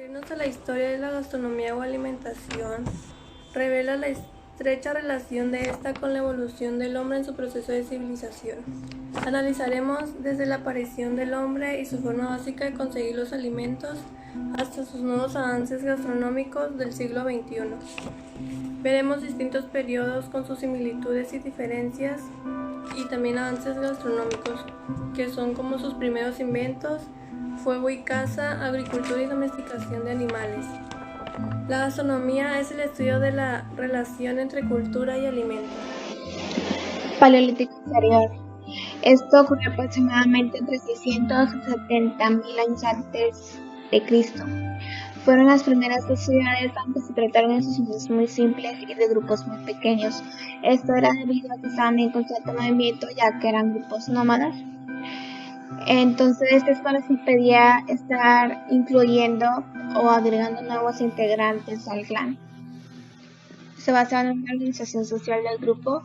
Referirnos a la historia de la gastronomía o alimentación, revela la estrecha relación de esta con la evolución del hombre en su proceso de civilización. Analizaremos desde la aparición del hombre y su forma básica de conseguir los alimentos hasta sus nuevos avances gastronómicos del siglo XXI. Veremos distintos periodos con sus similitudes y diferencias y también avances gastronómicos, que son como sus primeros inventos, fuego y caza, agricultura y domesticación de animales. La gastronomía es el estudio de la relación entre cultura y alimento. Paleolítico inferior. Esto ocurrió aproximadamente entre 600 y 70.000 años antes de Cristo. Fueron las primeras sociedades, aunque se trataron de sociedades muy simples y de grupos muy pequeños. Esto era debido a que estaban en constante movimiento, ya que eran grupos nómadas. Entonces esto les impedía estar incluyendo o agregando nuevos integrantes al clan. Se basaba en una organización social del grupo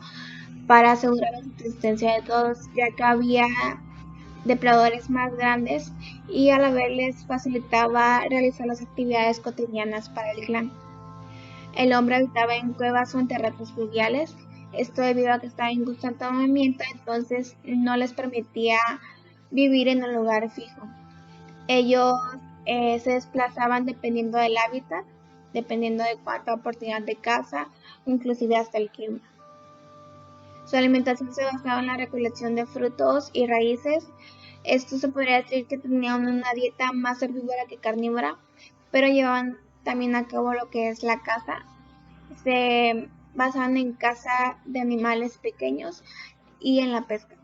para asegurar la subsistencia de todos, ya que había depredadores más grandes y a la vez les facilitaba realizar las actividades cotidianas para el clan. El hombre habitaba en cuevas o en terrazas fluviales, esto debido a que estaba en constante movimiento, entonces no les permitía vivir en un lugar fijo. Ellos se desplazaban dependiendo del hábitat, dependiendo de cuánta oportunidad de caza, inclusive hasta el clima. Su alimentación se basaba en la recolección de frutos y raíces. Esto se podría decir que tenían una dieta más herbívora que carnívora, pero llevaban también a cabo lo que es la caza. Se basaban en caza de animales pequeños y en la pesca.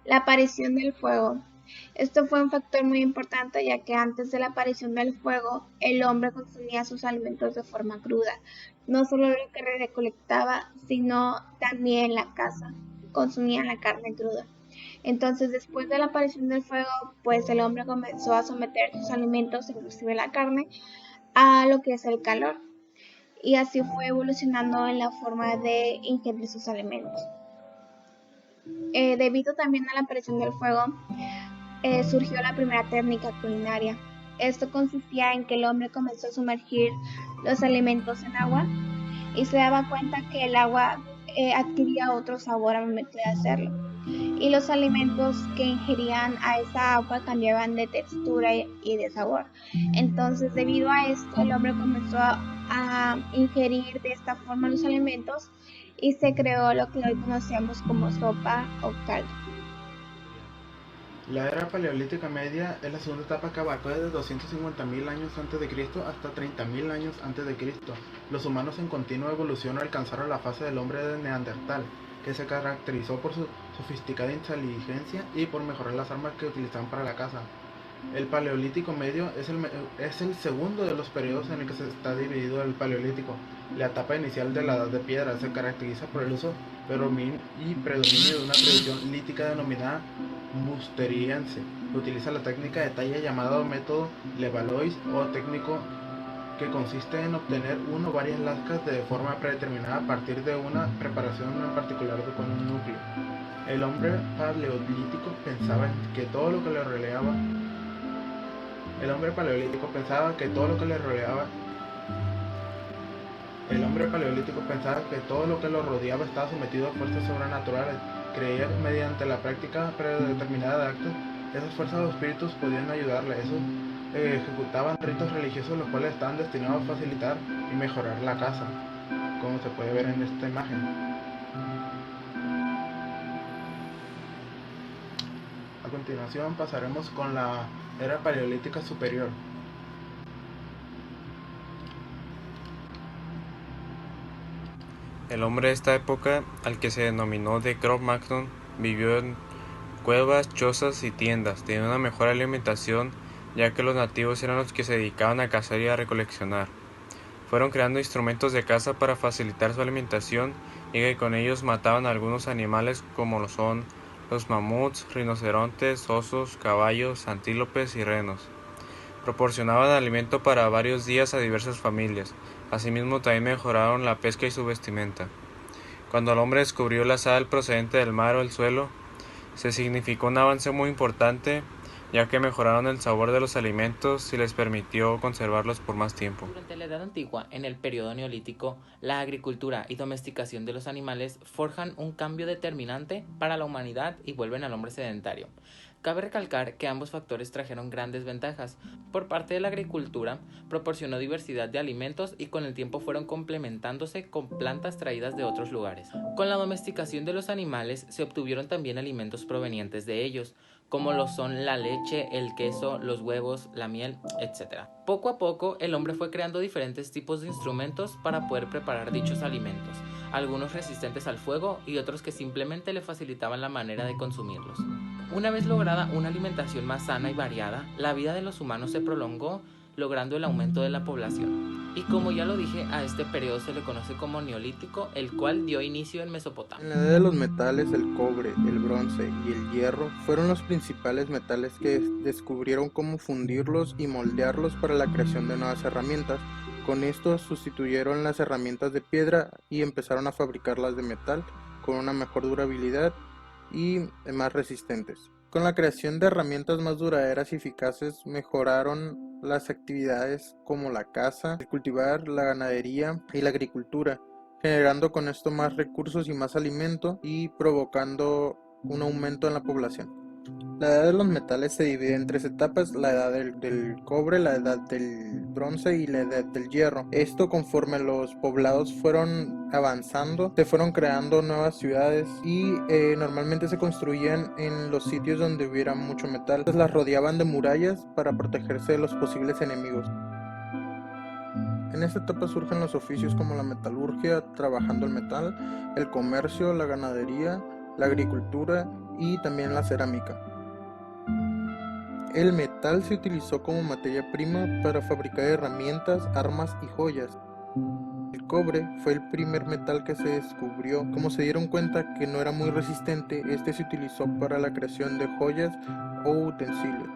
La aparición del fuego. Esto fue un factor muy importante, ya que antes de la aparición del fuego, el hombre consumía sus alimentos de forma cruda. No solo lo que recolectaba, sino también la caza. Consumían la carne cruda. Entonces, después de la aparición del fuego, pues el hombre comenzó a someter sus alimentos, inclusive la carne, a lo que es el calor. Y así fue evolucionando en la forma de ingerir sus alimentos. Debido también a la aparición del fuego, surgió la primera técnica culinaria. Esto consistía en que el hombre comenzó a sumergir los alimentos en agua y se daba cuenta que el agua adquiría otro sabor al momento de hacerlo. Y los alimentos que ingerían a esa agua cambiaban de textura y de sabor. Entonces, debido a esto, el hombre comenzó a ingerir de esta forma los alimentos y se creó lo que hoy conocemos como sopa o caldo. La era paleolítica media es la segunda etapa que abarcó desde 250.000 años antes de Cristo hasta 30.000 años antes de Cristo. Los humanos en continua evolución alcanzaron la fase del hombre de Neandertal, que se caracterizó por su sofisticada inteligencia y por mejorar las armas que utilizaban para la caza. El paleolítico medio es el segundo de los periodos en el que se está dividido el paleolítico. La etapa inicial de la edad de piedra se caracteriza por el uso y predominio de una tradición lítica denominada musteriense. Utiliza la técnica de talla llamada método Levallois o técnico, que consiste en obtener una o varias lascas de forma predeterminada a partir de una preparación en particular con un núcleo. El hombre paleolítico pensaba que todo lo que le rodeaba El hombre paleolítico pensaba que todo lo que lo rodeaba estaba sometido a fuerzas sobrenaturales. Creía que mediante la práctica predeterminada de actos, esas fuerzas o espíritus podían ayudarle. Esos ejecutaban ritos religiosos, los cuales estaban destinados a facilitar y mejorar la caza, como se puede ver en esta imagen. A continuación pasaremos con la era paleolítica superior. El hombre de esta época, al que se denominó de Cro-Magnon, vivió en cuevas, chozas y tiendas. Tenía una mejor alimentación, ya que los nativos eran los que se dedicaban a cazar y a recoleccionar. Fueron creando instrumentos de caza para facilitar su alimentación y que con ellos mataban a algunos animales como lo son los mamuts, rinocerontes, osos, caballos, antílopes y renos. Proporcionaban alimento para varios días a diversas familias. Asimismo, también mejoraron la pesca y su vestimenta. Cuando el hombre descubrió la sal procedente del mar o el suelo, se significó un avance muy importante, ya que mejoraron el sabor de los alimentos y les permitió conservarlos por más tiempo. Durante la Edad Antigua, en el periodo neolítico, la agricultura y domesticación de los animales forjan un cambio determinante para la humanidad y vuelven al hombre sedentario. Cabe recalcar que ambos factores trajeron grandes ventajas. Por parte de la agricultura, proporcionó diversidad de alimentos y con el tiempo fueron complementándose con plantas traídas de otros lugares. Con la domesticación de los animales se obtuvieron también alimentos provenientes de ellos, como lo son la leche, el queso, los huevos, la miel, etc. Poco a poco, el hombre fue creando diferentes tipos de instrumentos para poder preparar dichos alimentos, algunos resistentes al fuego y otros que simplemente le facilitaban la manera de consumirlos. Una vez lograda una alimentación más sana y variada, la vida de los humanos se prolongó, logrando el aumento de la población. Y como ya lo dije, a este periodo se le conoce como Neolítico, el cual dio inicio en Mesopotamia. En la edad de los metales, el cobre, el bronce y el hierro fueron los principales metales que descubrieron cómo fundirlos y moldearlos para la creación de nuevas herramientas. Con esto sustituyeron las herramientas de piedra y empezaron a fabricarlas de metal con una mejor durabilidad y más resistentes. Con la creación de herramientas más duraderas y eficaces mejoraron las actividades como la caza, el cultivar, la ganadería y la agricultura, generando con esto más recursos y más alimento y provocando un aumento en la población. La edad de los metales se divide en 3 etapas: la edad del cobre, la edad del bronce y la edad del hierro. Esto, conforme los poblados fueron avanzando, se fueron creando nuevas ciudades y normalmente se construían en los sitios donde hubiera mucho metal. Las rodeaban de murallas para protegerse de los posibles enemigos. En esta etapa surgen los oficios como la metalurgia, trabajando el metal, el comercio, la ganadería, la agricultura y también la cerámica. El metal se utilizó como materia prima para fabricar herramientas, armas y joyas. El cobre fue el primer metal que se descubrió. Como se dieron cuenta que no era muy resistente, este se utilizó para la creación de joyas o utensilios.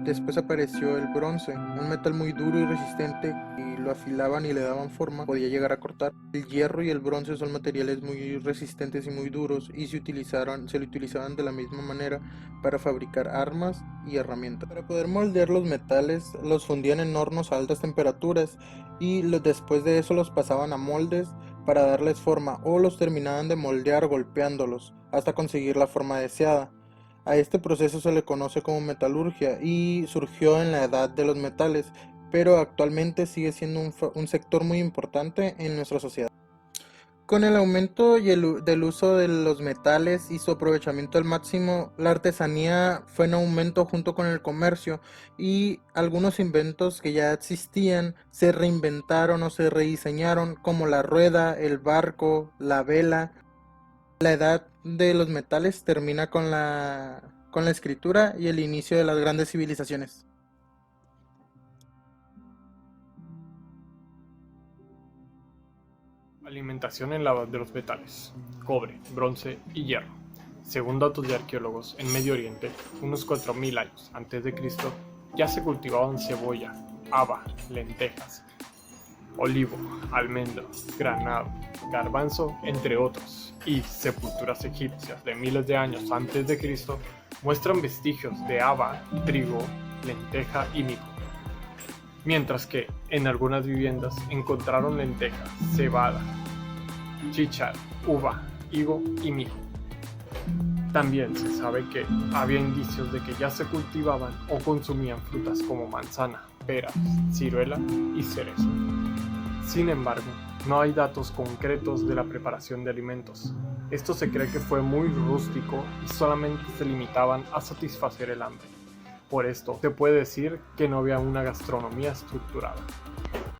Después apareció el bronce, un metal muy duro y resistente, y lo afilaban y le daban forma, podía llegar a cortar. El hierro y el bronce son materiales muy resistentes y muy duros y se lo utilizaban de la misma manera para fabricar armas y herramientas. Para poder moldear los metales, los fundían en hornos a altas temperaturas y después de eso los pasaban a moldes para darles forma, o los terminaban de moldear golpeándolos hasta conseguir la forma deseada. A este proceso se le conoce como metalurgia y surgió en la edad de los metales, pero actualmente sigue siendo un sector muy importante en nuestra sociedad. Con el aumento del uso de los metales y su aprovechamiento al máximo, la artesanía fue en aumento junto con el comercio, y algunos inventos que ya existían se reinventaron o se rediseñaron, como la rueda, el barco, la vela. La edad de los metales termina con la escritura y el inicio de las grandes civilizaciones. Alimentación en la edad de los metales, cobre, bronce y hierro. Según datos de arqueólogos, en Medio Oriente, unos 4000 años antes de Cristo, ya se cultivaban cebolla, haba, lentejas, olivo, almendro, granado, garbanzo, entre otros, y sepulturas egipcias de miles de años antes de Cristo muestran vestigios de haba, trigo, lenteja y mijo. Mientras que en algunas viviendas encontraron lenteja, cebada, chícharo, uva, higo y mijo. También se sabe que había indicios de que ya se cultivaban o consumían frutas como manzana, pera, ciruela y cerezo. Sin embargo, no hay datos concretos de la preparación de alimentos. Esto se cree que fue muy rústico y solamente se limitaban a satisfacer el hambre. Por esto, se puede decir que no había una gastronomía estructurada.